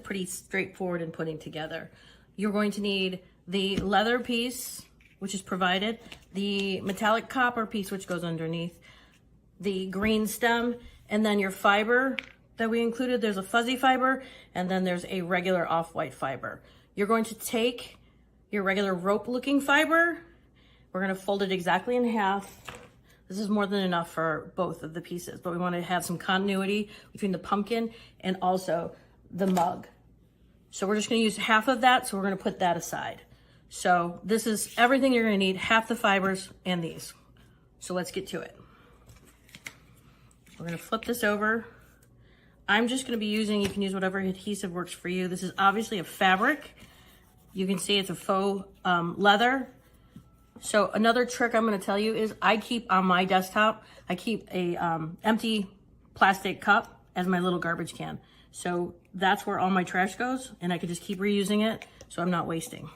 pretty straightforward in putting together. You're going to need the leather piece, which is provided, the metallic copper piece, which goes underneath, the green stem, and then your fiber that we included. There's a fuzzy fiber, and then there's a regular off-white fiber. You're going to take your regular rope-looking fiber. We're gonna fold it exactly in half. This is more than enough for both of the pieces, but we want to have some continuity between the pumpkin and also the mug. So we're just going to use half of that, so we're going to put that aside. So this is everything you're going to need, half the fibers and these. So let's get to it. We're going to flip this over. I'm just going to be using, you can use whatever adhesive works for you. This is obviously a fabric. You can see it's a faux leather. So another trick I'm going to tell you is I keep on my desktop, I keep a empty plastic cup as my little garbage can. So that's where all my trash goes, and I can just keep reusing it so I'm not wasting.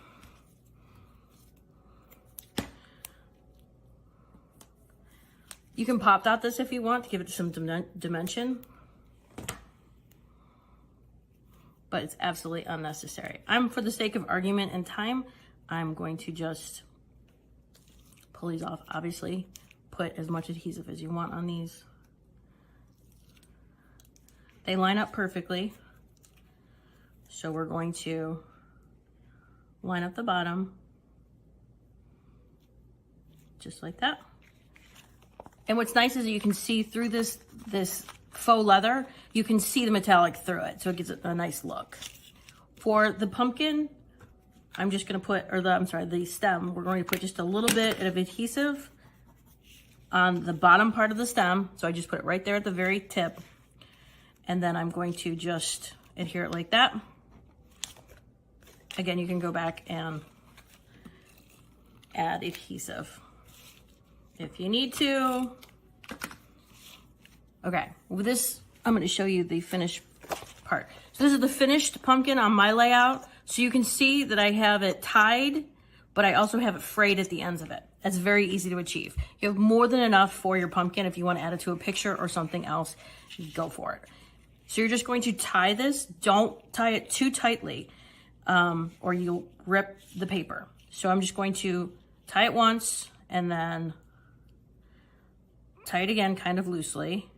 You can pop dot this if you want to give it some dimension, but it's absolutely unnecessary. For the sake of argument and time, I'm going to just pull these off. Obviously, put as much adhesive as you want on these. They line up perfectly. So we're going to line up the bottom, just like that. And what's nice is you can see through this faux leather, you can see the metallic through it, so it gives it a nice look. For the pumpkin, I'm just gonna put, the stem, we're going to put just a little bit of adhesive on the bottom part of the stem. So I just put it right there at the very tip. And then I'm going to just adhere it like that. Again, you can go back and add adhesive if you need to. Okay, with this, I'm gonna show you the finished part. So this is the finished pumpkin on my layout. So you can see that I have it tied, but I also have it frayed at the ends of it. That's very easy to achieve. You have more than enough for your pumpkin. If you want to add it to a picture or something else, go for it. So you're just going to tie this. Don't tie it too tightly or you'll rip the paper. So I'm just going to tie it once and then tie it again kind of loosely.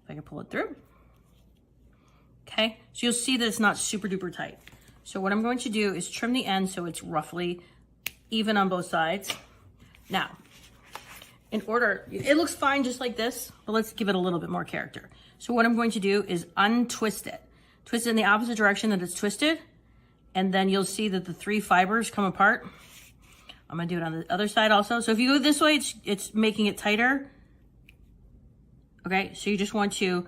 If I can pull it through. Okay, so you'll see that it's not super duper tight. So what I'm going to do is trim the end so it's roughly even on both sides. Now, it looks fine just like this, but let's give it a little bit more character. So what I'm going to do is untwist it. Twist it in the opposite direction that it's twisted, and then you'll see that the 3 fibers come apart. I'm gonna do it on the other side also. So if you go this way, it's making it tighter. Okay, so you just want to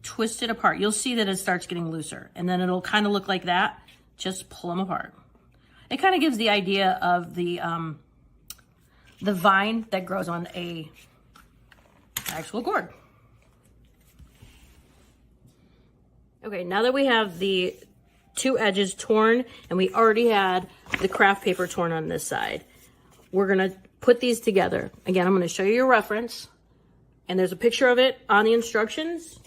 twist it apart. You'll see that it starts getting looser, and then it'll kind of look like that. Just pull them apart. It kind of gives the idea of the vine that grows on a actual gourd. Okay, now that we have the 2 edges torn and we already had the craft paper torn on this side, we're gonna put these together. Again, I'm gonna show you your reference, and there's a picture of it on the instructions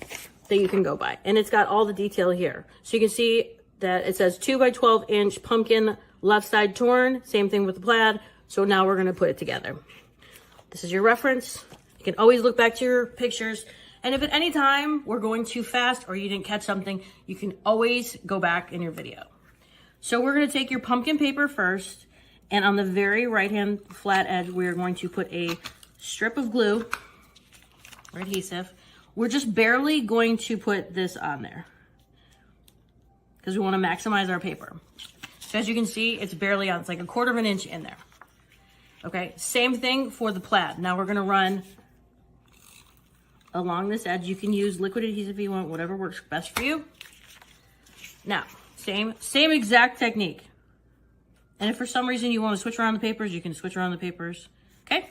that you can go by. And it's got all the detail here. So you can see that it says 2 by 12 inch pumpkin, left side torn, same thing with the plaid. So now we're gonna put it together. This is your reference. You can always look back to your pictures. And if at any time we're going too fast or you didn't catch something, you can always go back in your video. So we're gonna take your pumpkin paper first, and on the very right-hand flat edge, we're going to put a strip of glue or adhesive. We're just barely going to put this on there because we want to maximize our paper. So as you can see, it's barely on. It's like 1/4 of an inch in there. Okay, same thing for the plaid. Now we're going to run along this edge. You can use liquid adhesive if you want, whatever works best for you. Now, same exact technique. And if for some reason you want to switch around the papers, you can switch around the papers. Okay?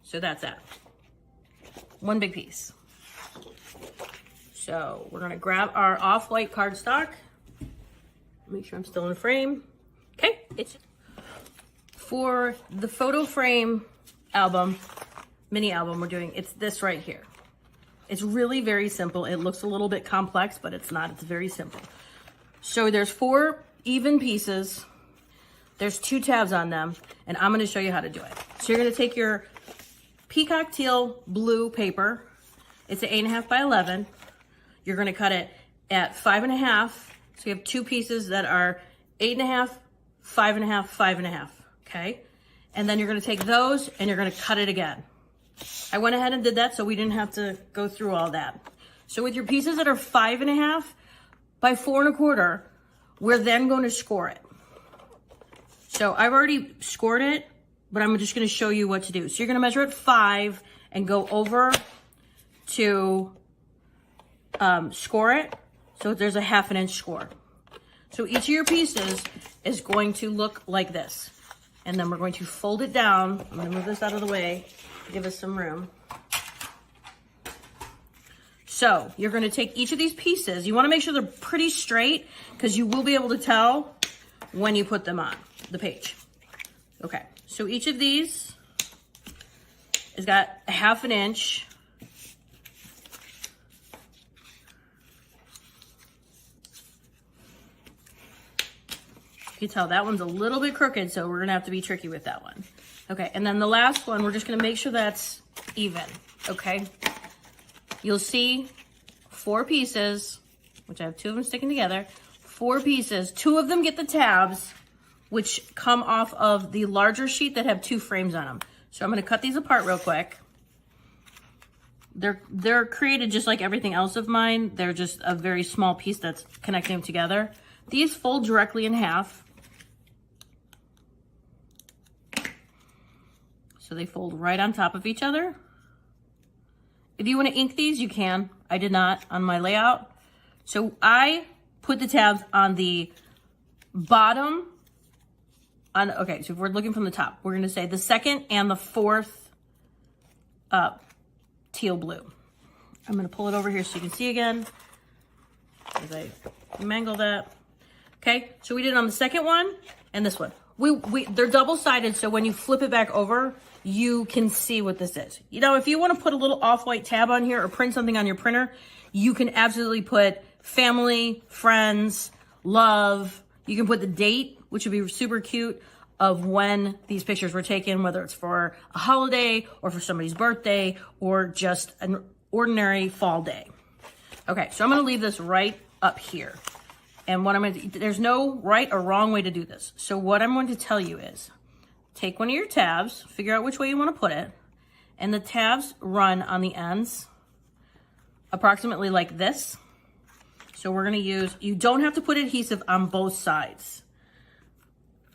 So that's that. One big piece. So we're gonna grab our off-white cardstock. Make sure I'm still in frame. Okay, it's for the photo frame album, mini album we're doing, it's this right here. It's really very simple. It looks a little bit complex, but it's not. It's very simple. So there's 4 even pieces. There's 2 tabs on them, and I'm gonna show you how to do it. So you're gonna take your peacock teal blue paper. It's an 8.5 by 11. You're gonna cut it at 5.5. So you have 2 pieces that are 8.5, 5.5, 5.5, okay? And then you're gonna take those and you're gonna cut it again. I went ahead and did that so we didn't have to go through all that. So with your pieces that are 5.5 by 4.25, we're then going to score it. So I've already scored it, but I'm just gonna show you what to do. So you're gonna measure at 5 and go over to score it. So there's a 1/2 inch score. So each of your pieces is going to look like this. And then we're going to fold it down. I'm gonna move this out of the way to give us some room. So you're gonna take each of these pieces. You wanna make sure they're pretty straight because you will be able to tell when you put them on the page. Okay, so each of these has got a 1/2 inch. You can tell that one's a little bit crooked, so we're gonna have to be tricky with that one. Okay, and then the last one, we're just gonna make sure that's even, okay? You'll see 4 pieces, which I have 2 of them sticking together, 4 pieces, 2 of them get the tabs, which come off of the larger sheet that have 2 frames on them. So I'm gonna cut these apart real quick. They're created just like everything else of mine. They're just a very small piece that's connecting them together. These fold directly in half. So they fold right on top of each other. If you want to ink these, you can. I did not on my layout. So I put the tabs on the bottom. Okay, so if we're looking from the top, we're going to say the 2nd and the 4th teal blue. I'm going to pull it over here so you can see again as I mangle that. Okay, so we did it on the 2nd one and this one. They're double-sided, so when you flip it back over, you can see what this is. You know, if you want to put a little off-white tab on here or print something on your printer, you can absolutely put family, friends, love. You can put the date, which would be super cute, of when these pictures were taken, whether it's for a holiday or for somebody's birthday or just an ordinary fall day. Okay, so I'm going to leave this right up here. And what I'm going to do, there's no right or wrong way to do this. So what I'm going to tell you is take one of your tabs, figure out which way you want to put it, and the tabs run on the ends approximately like this. So we're going to use, you don't have to put adhesive on both sides.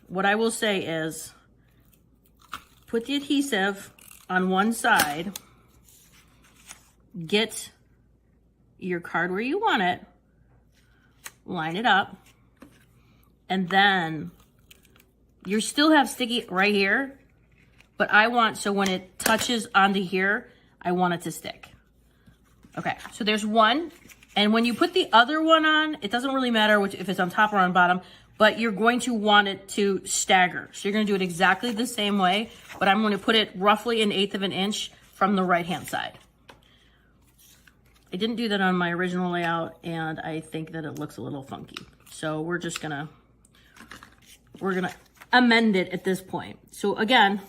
What I will say is put the adhesive on one side, get your card where you want it, line it up, and then you still have sticky right here, but I want, so when it touches onto here, I want it to stick. Okay, so there's one, and when you put the other one on, it doesn't really matter which, if it's on top or on bottom, but you're going to want it to stagger. So you're gonna do it exactly the same way, but I'm gonna put it roughly 1/8 of an inch from the right-hand side. I didn't do that on my original layout, and I think that it looks a little funky. So we're gonna amend it at this point. So again,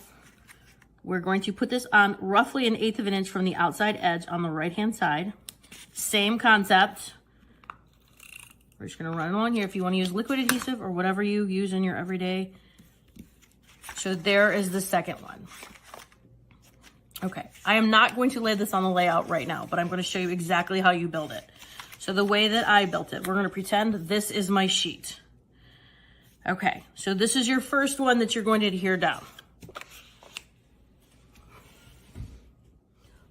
we're going to put this on roughly 1/8 of an inch from the outside edge on the right-hand side. Same concept. We're just gonna run along here if you wanna use liquid adhesive or whatever you use in your everyday. So there is the second one. Okay, I am not going to lay this on the layout right now, but I'm going to show you exactly how you build it. So the way that I built it, we're going to pretend this is my sheet. Okay, so this is your first one that you're going to adhere down.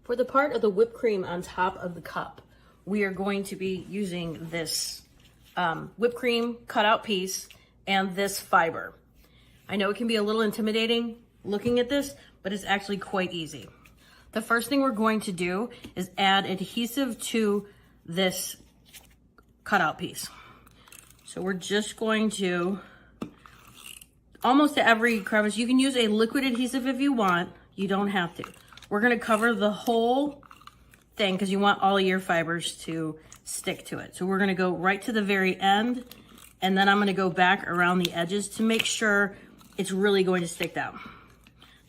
For the part of the whipped cream on top of the cup, we are going to be using this whipped cream cutout piece and this fiber. I know it can be a little intimidating looking at this, but it's actually quite easy. The first thing we're going to do is add adhesive to this cutout piece. So we're just going to, almost to every crevice, you can use a liquid adhesive if you want, you don't have to. We're gonna cover the whole thing because you want all your fibers to stick to it. So we're gonna go right to the very end, and then I'm gonna go back around the edges to make sure it's really going to stick down.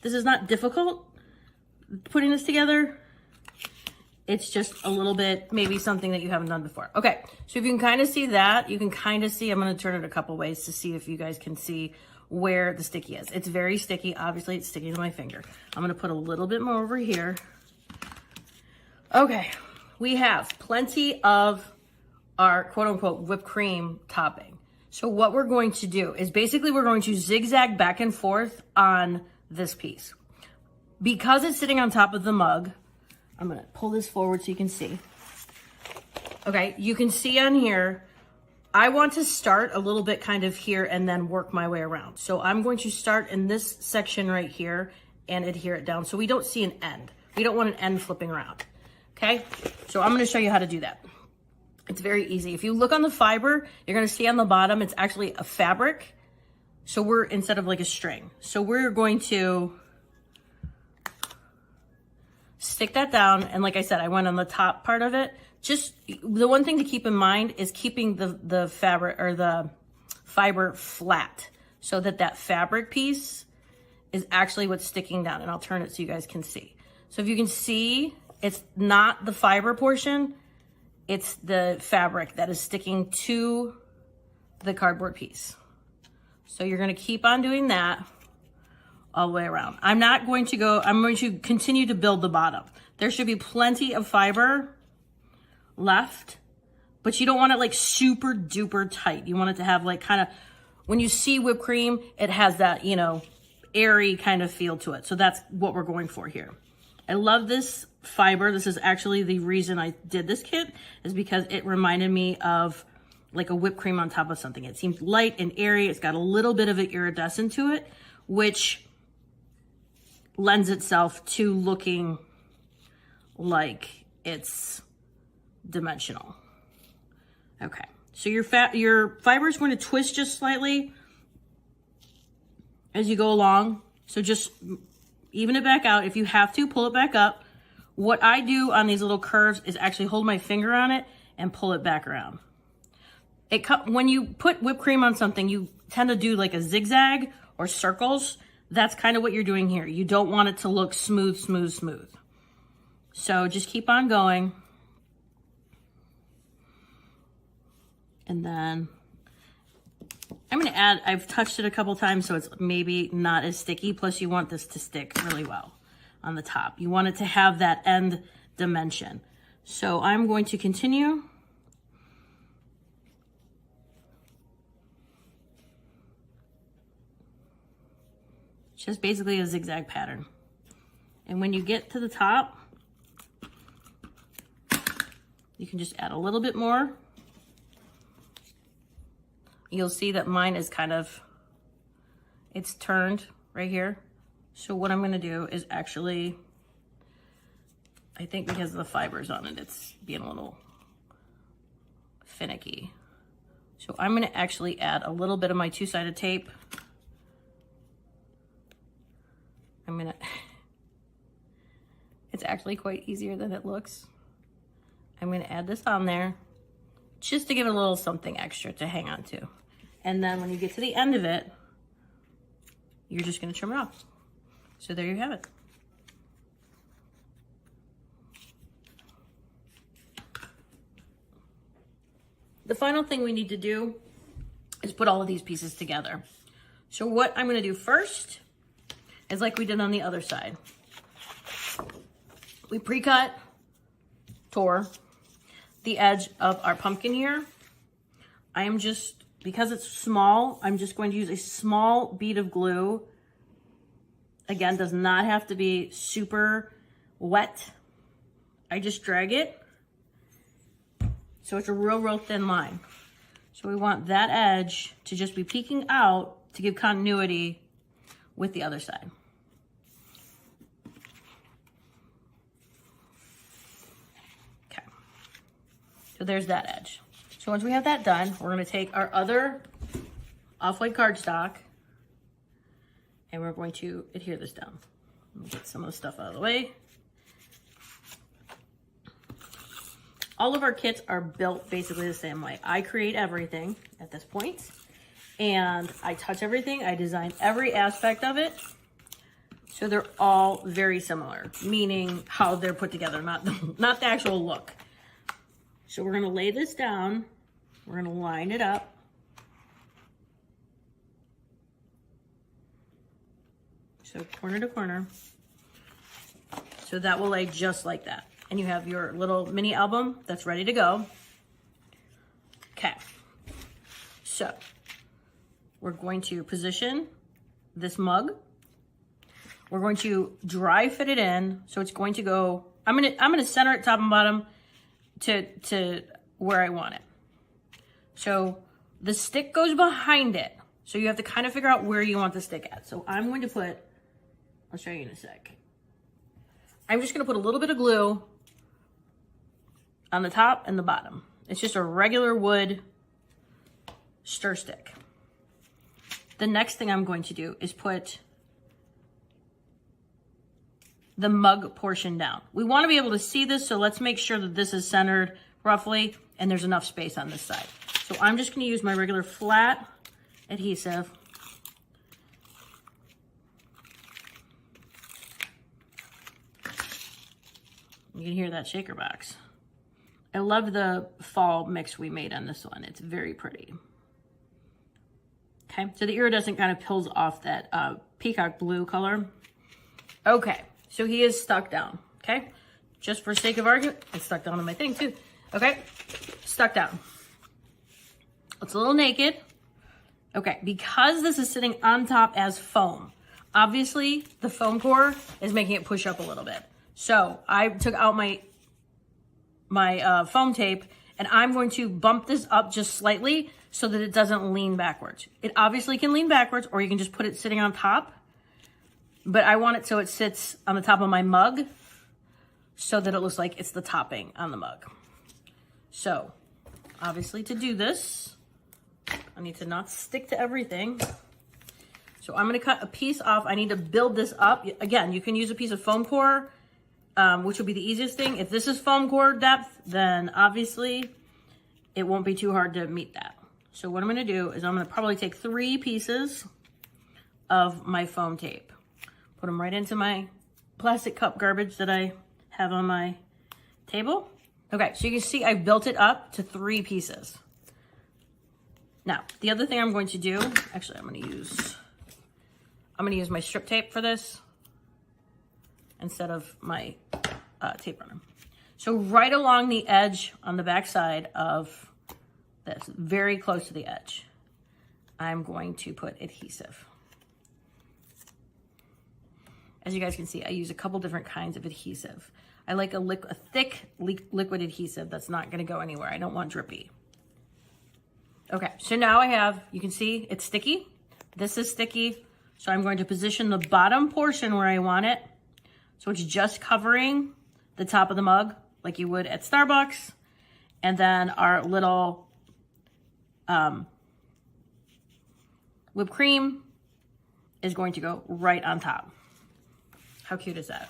This is not difficult, putting this together. It's just a little bit, maybe something that you haven't done before. Okay, so if you can kind of see that, you can kind of see, I'm gonna turn it a couple ways to see if you guys can see where the sticky is. It's very sticky, obviously it's sticking to my finger. I'm gonna put a little bit more over here. Okay, we have plenty of our quote unquote whipped cream topping. So what we're going to do is basically we're going to zigzag back and forth on this piece. Because it's sitting on top of the mug, I'm gonna pull this forward so you can see. Okay, you can see on here, I want to start a little bit kind of here and then work my way around. So I'm going to start in this section right here and adhere it down so we don't see an end. We don't want an end flipping around, okay? So I'm gonna show you how to do that. It's very easy. If you look on the fiber, you're gonna see on the bottom, it's actually a fabric. So we're, instead of like a string. So we're going to stick that down, and like I said, I went on the top part of it. Just the one thing to keep in mind is keeping the fabric or the fiber flat so that that fabric piece is actually what's sticking down, and I'll turn it so you guys can see. So if you can see, it's not the fiber portion, it's the fabric that is sticking to the cardboard piece. So you're gonna keep on doing that all the way around. I'm going to continue to build the bottom. There should be plenty of fiber left, but you don't want it like super duper tight. You want it to have like kind of, when you see whipped cream, it has that, you know, airy kind of feel to it. So that's what we're going for here. I love this fiber. This is actually the reason I did this kit, is because it reminded me of like a whipped cream on top of something. It seems light and airy. It's got a little bit of an iridescent to it, which lends itself to looking like it's dimensional. Okay, so your fiber is going to twist just slightly as you go along. So just even it back out. If you have to, pull it back up. What I do on these little curves is actually hold my finger on it and pull it back around. When you put whipped cream on something, you tend to do like a zigzag or circles. That's kind of what you're doing here. You don't want it to look smooth, smooth, smooth. So just keep on going. And then I'm gonna add, I've touched it a couple times so it's maybe not as sticky. Plus you want this to stick really well on the top. You want it to have that end dimension. So I'm going to continue. Just basically a zigzag pattern. And when you get to the top, you can just add a little bit more. You'll see that mine is kind of, it's turned right here. So what I'm gonna do is actually, I think because of the fibers on it, it's being a little finicky. So I'm gonna actually add a little bit of my two-sided tape. It's actually quite easier than it looks. I'm gonna add this on there just to give it a little something extra to hang on to. And then when you get to the end of it, you're just gonna trim it off. So there you have it. The final thing we need to do is put all of these pieces together. So what I'm gonna do first is like we did on the other side. We pre-cut, tore the edge of our pumpkin here. I am just, because it's small, I'm just going to use a small bead of glue. Again, does not have to be super wet. I just drag it. So it's a real thin line. So we want that edge to just be peeking out to give continuity with the other side. Okay. So there's that edge. So once we have that done, we're gonna take our other off-white cardstock and we're going to adhere this down. Get some of the stuff out of the way. All of our kits are built basically the same way. I create everything at this point, and I touch everything. I design every aspect of it. So they're all very similar, meaning how they're put together, not the actual look. So we're gonna lay this down. We're gonna line it up. So corner to corner. So that will lay just like that. And you have your little mini album that's ready to go. Okay. So we're going to position this mug. We're going to dry fit it in. So it's going to go, I'm gonna center it top and bottom to where I want it. So the stick goes behind it. So you have to kind of figure out where you want the stick at. So I'm going to put, I'll show you in a sec. I'm just gonna put a little bit of glue on the top and the bottom. It's just a regular wood stir stick. The next thing I'm going to do is put the mug portion down. We want to be able to see this, so let's make sure that this is centered roughly and there's enough space on this side. So I'm just going to use my regular flat adhesive. You can hear that shaker box. I love the fall mix we made on this one. It's very pretty. Okay, so the iridescent kind of peels off that peacock blue color. Okay, so he is stuck down, okay? Just for sake of argument, it's stuck down on my thing too. Okay, stuck down. It's a little naked. Okay, because this is sitting on top as foam, obviously the foam core is making it push up a little bit. So I took out my foam tape, and I'm going to bump this up just slightly so that it doesn't lean backwards. It obviously can lean backwards, or you can just put it sitting on top, but I want it so it sits on the top of my mug so that it looks like it's the topping on the mug. So obviously to do this, I need to not stick to everything. So I'm gonna cut a piece off. I need to build this up. Again, you can use a piece of foam core, which will be the easiest thing. If this is foam core depth, then obviously it won't be too hard to meet that. So what I'm gonna do is I'm gonna probably take 3 pieces of my foam tape, put them right into my plastic cup garbage that I have on my table. Okay, so you can see I built it up to 3 pieces. Now, the other thing I'm going to do, actually I'm gonna use my strip tape for this instead of my tape runner. So right along the edge on the back side of this, very close to the edge, I'm going to put adhesive. As you guys can see, I use a couple different kinds of adhesive. I like a thick liquid adhesive that's not gonna go anywhere. I don't want drippy. Okay, so now I have, you can see it's sticky. This is sticky. So I'm going to position the bottom portion where I want it. So it's just covering the top of the mug like you would at Starbucks. And then our little whipped cream is going to go right on top. How cute is that?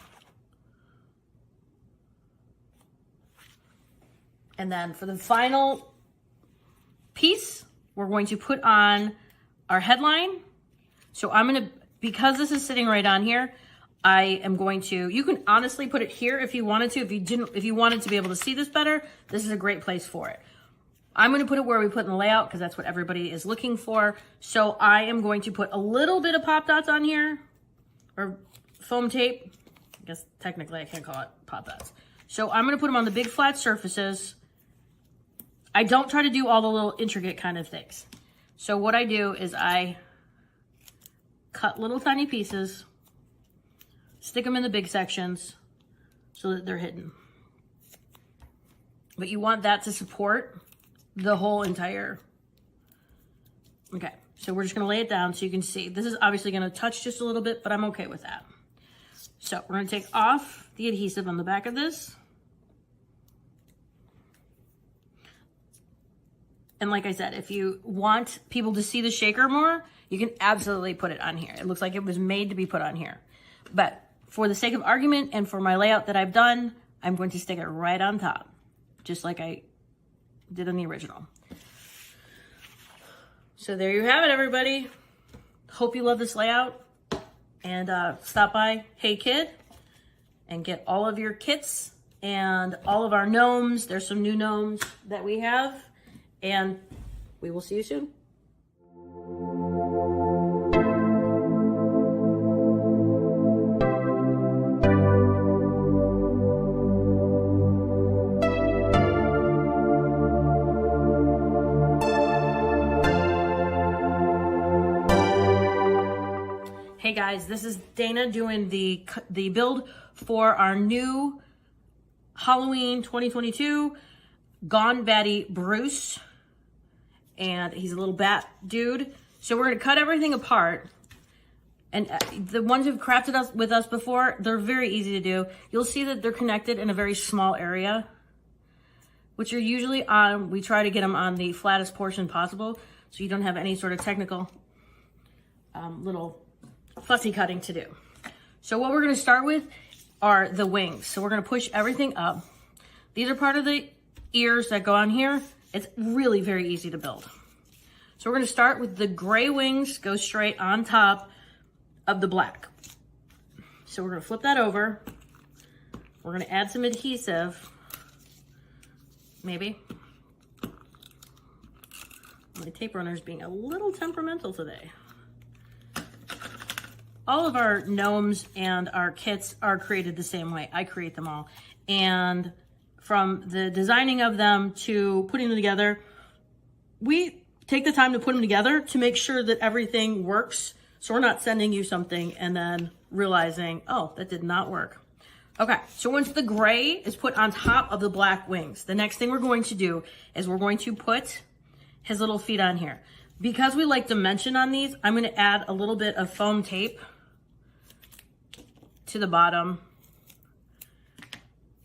And then for the final piece, we're going to put on our headline. So I'm gonna, because this is sitting right on here, I am going to, you can honestly put it here if you wanted to. If you wanted to be able to see this better, this is a great place for it. I'm gonna put it where we put in the layout because that's what everybody is looking for. So I am going to put a little bit of pop dots on here, or foam tape. I guess technically I can't call it pop dots. So I'm gonna put them on the big flat surfaces. I don't try to do all the little intricate kind of things. So what I do is I cut little tiny pieces, stick them in the big sections so that they're hidden. But you want that to support the whole entire, okay. So we're just gonna lay it down so you can see. This is obviously gonna touch just a little bit, but I'm okay with that. So we're gonna take off the adhesive on the back of this. And like I said, if you want people to see the shaker more, you can absolutely put it on here. It looks like it was made to be put on here. But for the sake of argument and for my layout that I've done, I'm going to stick it right on top. just like I did in the original. So there you have it, everybody. Hope you love this layout. And stop by Hey Kid and get all of your kits and all of our gnomes. There's some new gnomes that we have. And we will see you soon. Hey guys, this is Dana doing the build for our new Halloween 2022 Gone Batty Bruce. And he's a little bat dude. So we're gonna cut everything apart. And the ones who've crafted with us before, they're very easy to do. You'll see that they're connected in a very small area, which are usually on, we try to get them on the flattest portion possible so you don't have any sort of technical little fussy cutting to do. So what we're gonna start with are the wings. So we're gonna push everything up. These are part of the ears that go on here. It's really very easy to build. So we're gonna start with the gray wings, go straight on top of the black. So we're gonna flip that over. We're gonna add some adhesive, maybe. My tape runner is being a little temperamental today. All of our gnomes and our kits are created the same way. I create them all. And from the designing of them to putting them together, we take the time to put them together to make sure that everything works. So we're not sending you something and then realizing, oh, that did not work. Okay, so once the gray is put on top of the black wings, the next thing we're going to do is we're going to put his little feet on here. Because we like dimension on these, I'm gonna add a little bit of foam tape to the bottom,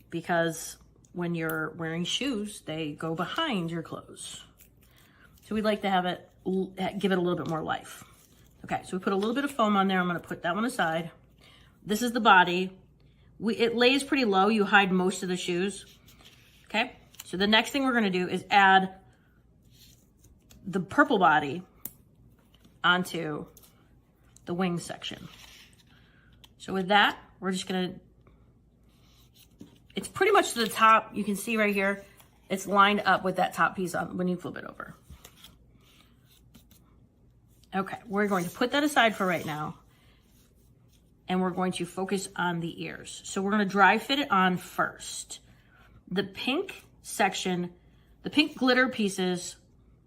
because when you're wearing shoes, they go behind your clothes. So we'd like to have it, give it a little bit more life. Okay, so we put a little bit of foam on there. I'm gonna put that one aside. This is the body. It lays pretty low. You hide most of the shoes. Okay, so the next thing we're gonna do is add the purple body onto the wing section. So with that, we're just gonna, it's pretty much to the top. You can see right here, it's lined up with that top piece on when you flip it over. Okay, we're going to put that aside for right now. And we're going to focus on the ears. So we're gonna dry fit it on first. The pink section, the pink glitter pieces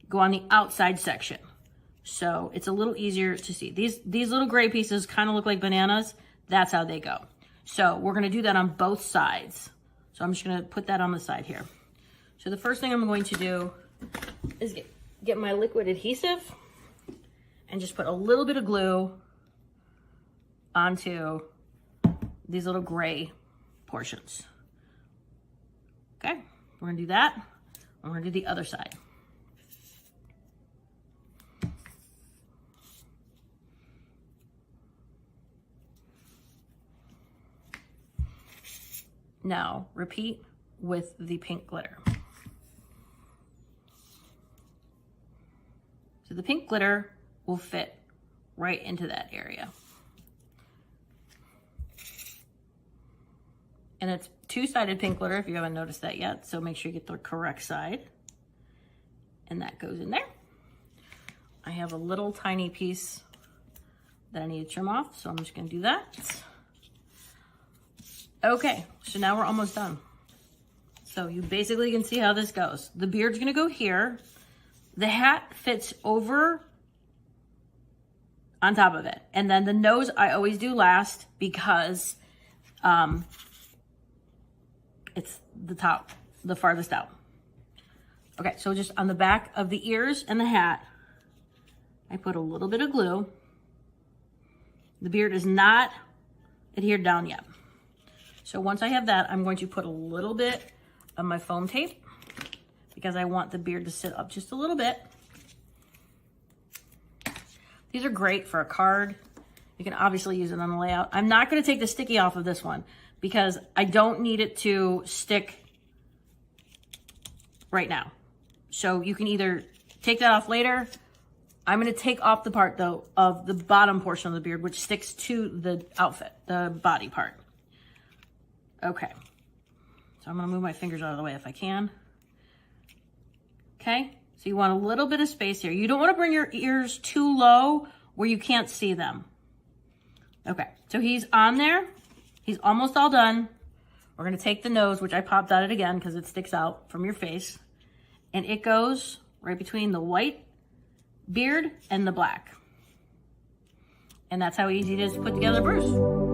go on the outside section. So it's a little easier to see. These little gray pieces kind of look like bananas. That's how they go. So we're gonna do that on both sides. So I'm just gonna put that on the side here. So the first thing I'm going to do is get my liquid adhesive and just put a little bit of glue onto these little gray portions. Okay, we're gonna do that. We're gonna do the other side. Now, repeat with the pink glitter. So the pink glitter will fit right into that area. And it's two-sided pink glitter if you haven't noticed that yet, so make sure you get the correct side. And that goes in there. I have a little tiny piece that I need to trim off, so I'm just gonna do that. Okay, so now we're almost done. So you basically can see how this goes. The beard's gonna go here. The hat fits over on top of it. And then the nose I always do last because it's the top, the farthest out. Okay, so just on the back of the ears and the hat, I put a little bit of glue. The beard is not adhered down yet. So once I have that, I'm going to put a little bit of my foam tape because I want the beard to sit up just a little bit. These are great for a card. You can obviously use it on the layout. I'm not gonna take the sticky off of this one because I don't need it to stick right now. So you can either take that off later. I'm going to take off the part, though, of the bottom portion of the beard, which sticks to the outfit, the body part. Okay. So I'm going to move my fingers out of the way if I can. Okay. So you want a little bit of space here. You don't want to bring your ears too low where you can't see them. Okay. So he's on there. He's almost all done. We're going to take the nose, which I popped at it again because it sticks out from your face. And it goes right between the white beard and the black. And that's how easy it is to put together Bruce.